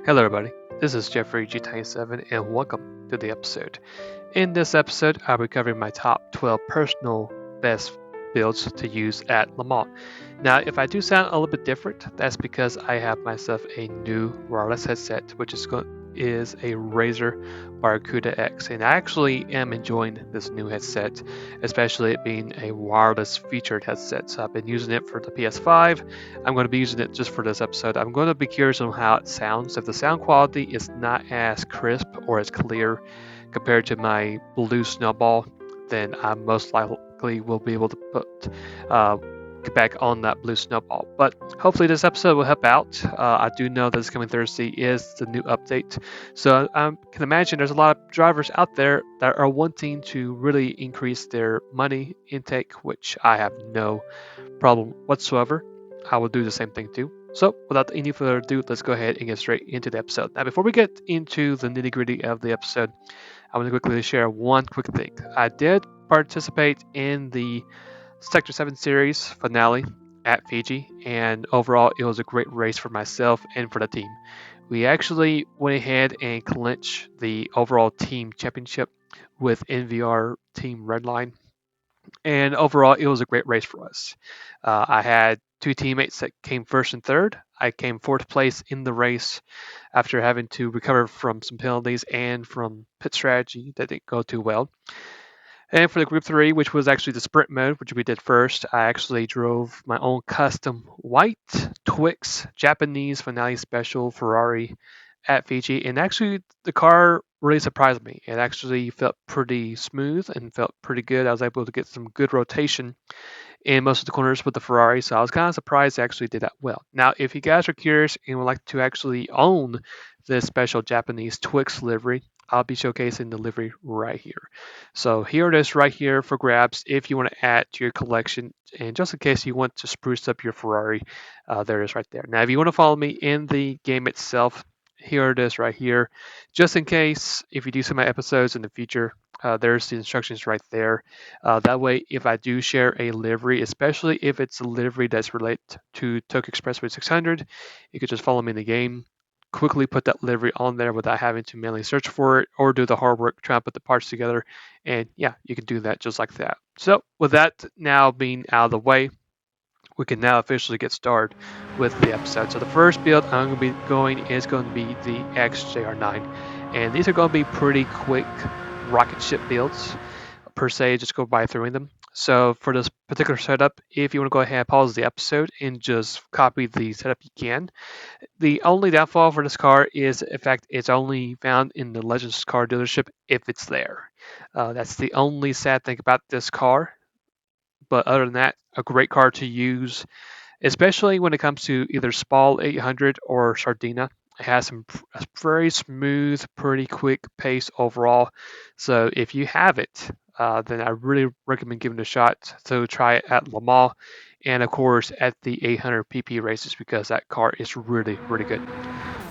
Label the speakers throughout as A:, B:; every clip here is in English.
A: Hello, everybody. This is Jeffrey GT7, and welcome to the episode. In this episode, I'll be covering my top 12 personal best builds to use at Le Mans. Now, if I do sound a little bit different, that's because I have myself a new wireless headset, which is a Razer Barracuda X, and I actually am enjoying this new headset, especially it being a wireless featured headset. So I've been using it for the PS5. I'm going to be using it just for this episode. I'm going to be curious on how it sounds. If the sound quality is not as crisp or as clear compared to my Blue Snowball, then I most likely will be able to get back on that Blue Snowball. But hopefully this episode will help out. I do know that this coming Thursday is the new update, so I can imagine there's a lot of drivers out there that are wanting to really increase their money intake, which I have no problem whatsoever. I will do the same thing too. So, without any further ado, let's go ahead and get straight into the episode. Now, before we get into the nitty gritty of the episode, I want to quickly share one quick thing. I did participate in the Sector 7 series finale at Fiji, and overall, it was a great race for myself and for the team. We actually went ahead and clinched the overall team championship with NVR Team Redline, and overall, it was a great race for us. I had two teammates that came first and third. I came fourth place in the race after having to recover from some penalties and from pit strategy that didn't go too well. And for the group three, which was actually the sprint mode, which we did first, I actually drove my own custom white Twix Japanese Finale Special Ferrari at Fiji. And actually, the car really surprised me. It actually felt pretty smooth and felt pretty good. I was able to get some good rotation in most of the corners with the Ferrari, so I was kind of surprised it actually did that well. Now, if you guys are curious and would like to actually own this special Japanese Twix livery, I'll be showcasing the livery right here. So here it is right here for grabs if you want to add to your collection, and just in case you want to spruce up your Ferrari, there it is right there. Now, if you want to follow me in the game itself, here it is right here. Just in case, if you do see my episodes in the future, there's the instructions right there. That way, if I do share a livery, especially if it's a livery that's related to Tokyo Expressway 600, you could just follow me in the game, quickly put that livery on there without having to manually search for it or do the hard work trying to put the parts together. And yeah, you can do that just like that. So with that now being out of the way, we can now officially get started with the episode. So the first build I'm going to be going is going to be the XJR9, and these are going to be pretty quick rocket ship builds per se, just go by throwing them. So for this particular setup, if you want to go ahead and pause the episode and just copy the setup, you can. The only downfall for this car is, in fact, it's only found in the Legends car dealership if it's there. That's the only sad thing about this car. But other than that, a great car to use, especially when it comes to either Spal 800 or Sardina. It has a very smooth, pretty quick pace overall. So if you have it, then I really recommend giving it a shot. So try it at Le Mans and of course at the 800 PP races because that car is really, really good.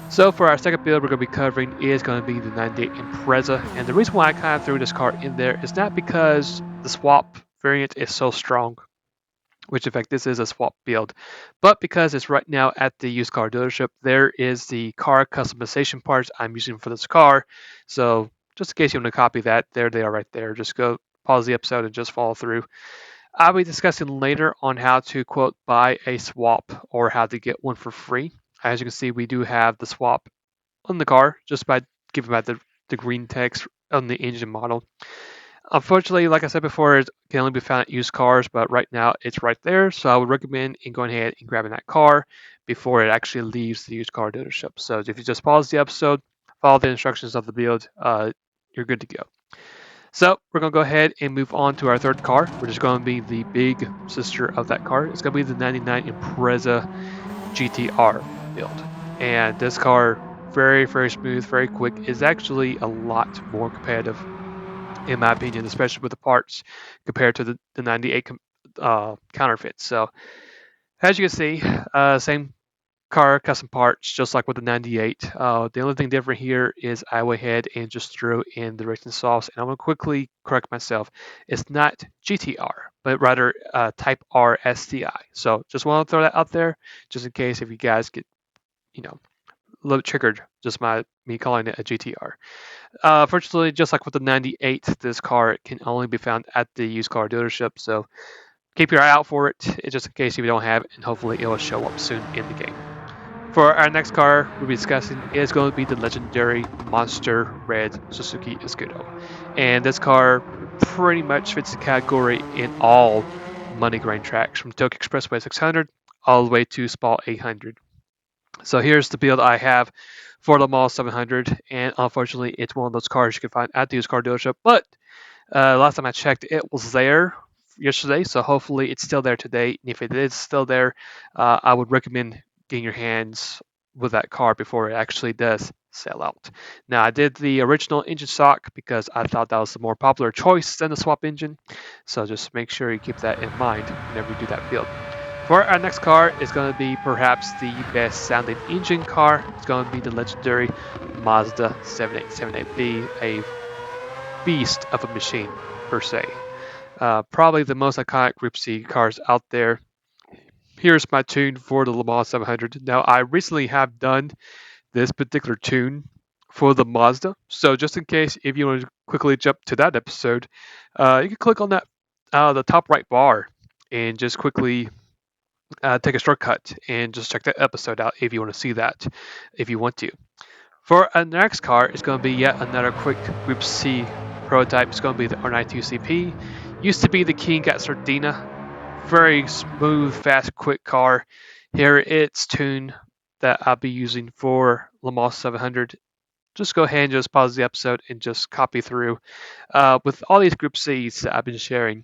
A: So for our second build we're going to be covering is going to be the 98 Impreza. And the reason why I kind of threw this car in there is not because the swap variant is so strong, which in fact this is a swap build, but because it's right now at the used car dealership, there is the car customization parts I'm using for this car. So just in case you want to copy that, there they are right there. Just go pause the episode and just follow through. I'll be discussing later on how to quote buy a swap or how to get one for free. As you can see, we do have the swap on the car just by giving out the green text on the engine model. Unfortunately, like I said before, it can only be found at used cars, but right now it's right there. So I would recommend in going ahead and grabbing that car before it actually leaves the used car dealership. So if you just pause the episode, follow the instructions of the build, you're good to go. So we're going to go ahead and move on to our third car, which is going to be the big sister of that car. It's going to be the 99 Impreza GTR build. And this car, very, very smooth, very quick, is actually a lot more competitive in my opinion, especially with the parts compared to the 98 counterfeit. So as you can see, same car custom parts, just like with the 98. The only thing different here is I went ahead and just threw in the racing sauce, and I'm going to quickly correct myself. It's not GTR, but rather Type R STI. So just want to throw that out there, just in case if you guys get, you know, little triggered just me calling it a GTR. Fortunately, just like with the 98, this car can only be found at the used car dealership, so keep your eye out for it, just in case you don't have it, and hopefully it will show up soon in the game. For our next car we'll be discussing is going to be the legendary Monster Red Suzuki Escudo. And this car pretty much fits the category in all money grind tracks, from Tokyo Expressway 600 all the way to Spa 800. So here's the build I have for the Mall 700, and unfortunately it's one of those cars you can find at the used car dealership, but last time I checked, it was there yesterday, so hopefully it's still there today. And if it is still there, I would recommend getting your hands with that car before it actually does sell out. Now, I did the original engine stock because I thought that was the more popular choice than the swap engine, so just make sure you keep that in mind whenever you do that build. For our next car is going to be perhaps the best sounding engine car. It's going to be the legendary Mazda 7878B, a beast of a machine per se. Probably the most iconic Group C cars out there. Here's my tune for the Le Mans 700. Now, I recently have done this particular tune for the Mazda, so just in case, if you want to quickly jump to that episode, you can click on that the top right bar and just quickly take a shortcut and just check that episode out if you want to see that, if you want to. For our next car, it's going to be yet another quick Group C prototype. It's going to be the R92CP. Used to be the King at Sardina. Very smooth, fast, quick car. Here it's tune that I'll be using for Le Mans 700. Just go ahead and just pause the episode and just copy through. With all these Group Cs that I've been sharing,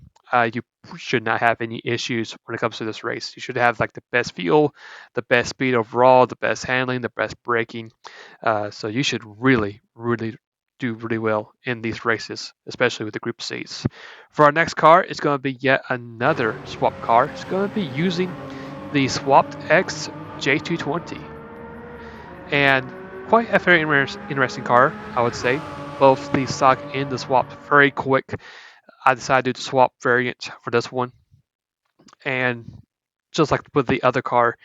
A: you should not have any issues when it comes to this race. You should have like the best fuel, the best speed overall, the best handling, the best braking. So you should really, really do really well in these races, especially with the Group Cs. For our next car, it's going to be yet another swap car. It's going to be using the swapped X J220. And quite a very interesting car, I would say. Both the stock and the swap very quick. I decided to swap variant for this one, and just like with the other car,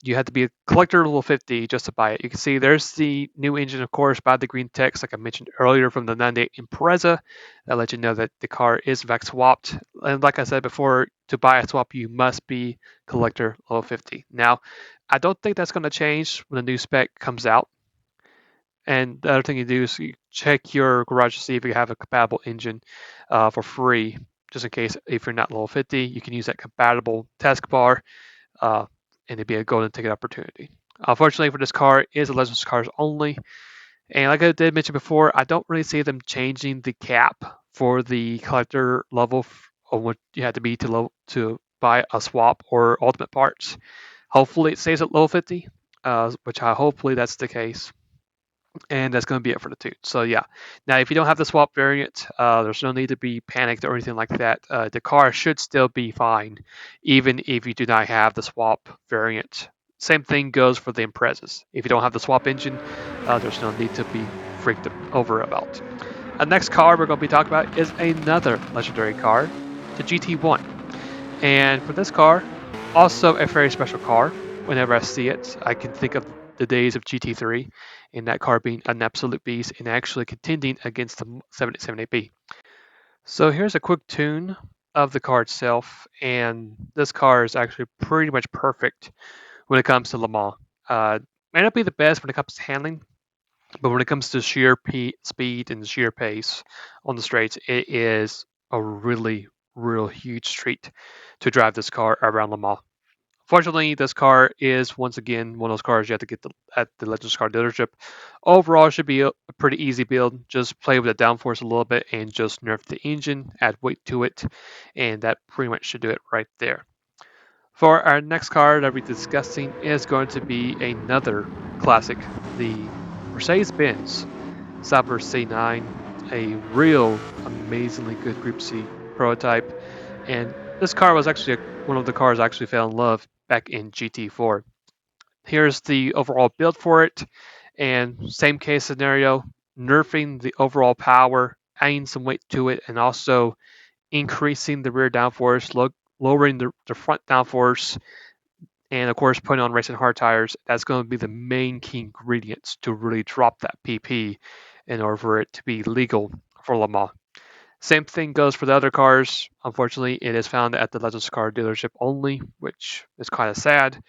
A: you had to be a collector level 50 just to buy it. You can see there's the new engine, of course, by the green text, like I mentioned earlier, from the 98 Impreza. That lets you know that the car is in fact swapped. And like I said before, to buy a swap, you must be collector level 50. Now, I don't think that's going to change when the new spec comes out. And the other thing you do is you check your garage to see if you have a compatible engine for free, just in case if you're not level 50, you can use that compatible taskbar, and it'd be a golden ticket opportunity. Unfortunately for this car, it is a Legends cars only, and like I did mention before, I don't really see them changing the cap for the collector level of what you have to be to buy a swap or ultimate parts. Hopefully it stays at level 50, which hopefully that's the case. And that's going to be it for the tune. So yeah, now if you don't have the swap variant, there's no need to be panicked or anything like that. The car should still be fine, even if you do not have the swap variant. Same thing goes for the Imprezas. If you don't have the swap engine, there's no need to be freaked over about. The next car we're going to be talking about is another legendary car, the GT1. And for this car, also a very special car. Whenever I see it, I can think of the days of GT3 and that car being an absolute beast and actually contending against the 778B. So here's a quick tune of the car itself, and this car is actually pretty much perfect when it comes to Le Mans. May not be the best when it comes to handling, but when it comes to sheer speed and sheer pace on the straights, it is a really, real huge treat to drive this car around Le Mans. Fortunately, this car is once again one of those cars you have to get at the Legends car dealership. Overall, it should be a pretty easy build. Just play with the downforce a little bit and just nerf the engine, add weight to it, and that pretty much should do it right there. For our next car that we're discussing is going to be another classic, the Mercedes-Benz Sauber C9, a real amazingly good Group C prototype, and this car was actually one of the cars I actually fell in love back in GT4. Here's the overall build for it, and same case scenario, nerfing the overall power, adding some weight to it, and also increasing the rear downforce, lowering the front downforce, and of course putting on racing hard tires. That's going to be the main key ingredients to really drop that PP in order for it to be legal for Le Mans. Same thing goes for the other cars. Unfortunately, it is found at the Legends car dealership only, which is kind of sad.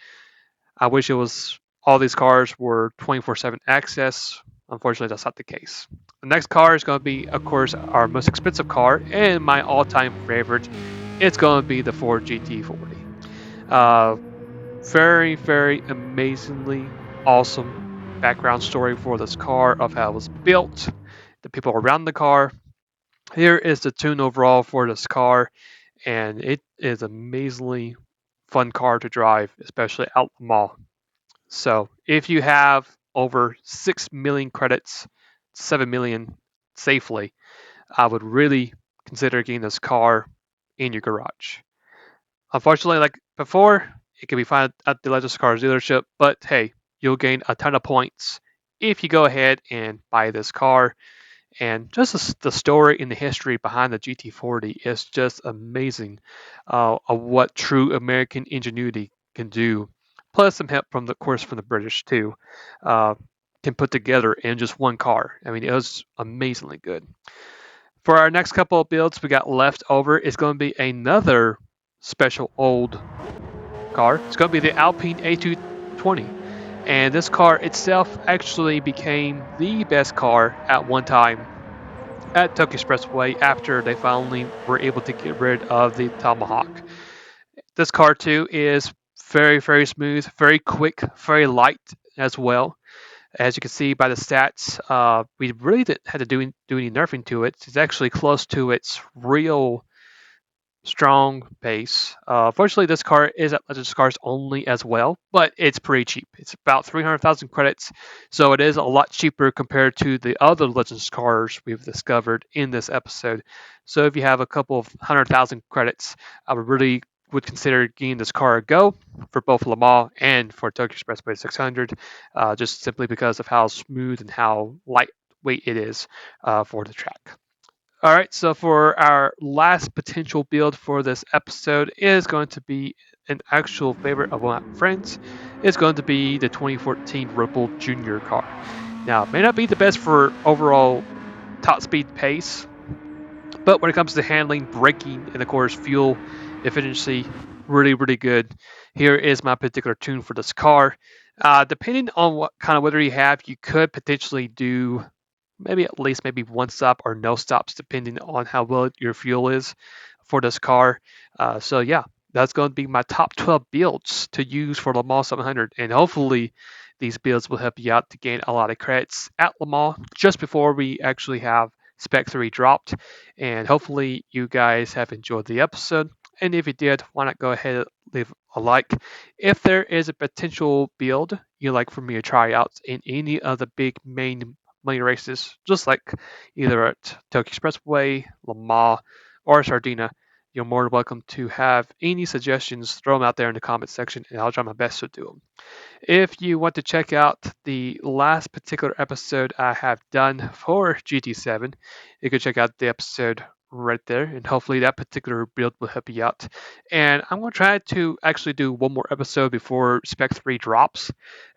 A: I wish it was all these cars were 24/7 access. Unfortunately, that's not the case. The next car is going to be, of course, our most expensive car and my all-time favorite. It's going to be the Ford GT40. Uh, very, very amazingly awesome background story for this car of how it was built, the people around the car. Here is the tune overall for this car, and it is amazingly fun car to drive, especially out the mall. So if you have over 6 million credits, 7 million safely, I would really consider getting this car in your garage. Unfortunately, like before, it can be found at the Legends Cars dealership, but hey, you'll gain a ton of points if you go ahead and buy this car. And just the story and the history behind the GT40 is just amazing of what true American ingenuity can do. Plus some help from the of course from the British too, uh, can put together in just one car. I mean, it was amazingly good. For our next couple of builds we got left over is going to be another special old car. It's going to be the Alpine A220. And this car itself actually became the best car at one time at Tokyo Expressway after they finally were able to get rid of the Tomahawk. This car too is very, very smooth, very quick, very light as well. As you can see by the stats, we really didn't have to do any nerfing to it. It's actually close to its real strong base. Fortunately, this car is at Legends Cars only as well, but it's pretty cheap. It's about 300,000 credits, so it is a lot cheaper compared to the other Legends Cars we've discovered in this episode. So if you have a couple of 100,000 credits, I would consider giving this car a go for both Le Mans and for Tokyo Expressway 600, just simply because of how smooth and how lightweight it is for the track. All right, so for our last potential build for this episode is going to be an actual favorite of one of my friends. It's going to be the 2014 Bull Jr car. Now, it may not be the best for overall top speed pace, but when it comes to handling, braking, and of course fuel efficiency, really, really good. Here is my particular tune for this car. Depending on what kind of weather you have, you could potentially do maybe at least maybe one stop or no stops depending on how well your fuel is for this car. So yeah, that's going to be my top 12 builds to use for Le Mans 700, and hopefully these builds will help you out to gain a lot of credits at Le Mans just before we actually have Spec 3 dropped. And hopefully you guys have enjoyed the episode. And if you did, why not go ahead and leave a like. If there is a potential build you'd like for me to try out in any of the big main money races, just like either at Tokyo Expressway, Le Mans, or Sardinia, you're more than welcome to have any suggestions, throw them out there in the comment section, and I'll try my best to do them. If you want to check out the last particular episode I have done for GT7, you can check out the episode right there, and hopefully that particular build will help you out. And I'm going to try to actually do one more episode before Spec 3 drops.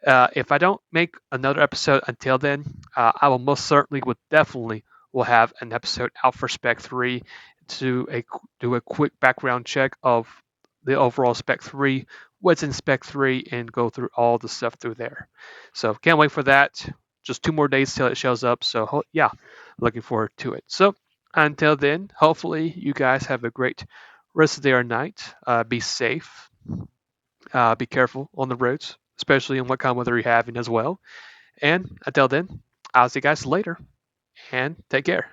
A: If I don't make another episode until then, I will most certainly would definitely will have an episode out for Spec 3 to do a quick background check of the overall Spec 3, what's in Spec 3, and go through all the stuff through there. So can't wait for that. Just 2 more days till it shows up. So yeah, looking forward to it. So until then, hopefully you guys have a great rest of the day or night. Be safe. Be careful on the roads, especially in what kind of weather you're having as well. And until then, I'll see you guys later, and take care.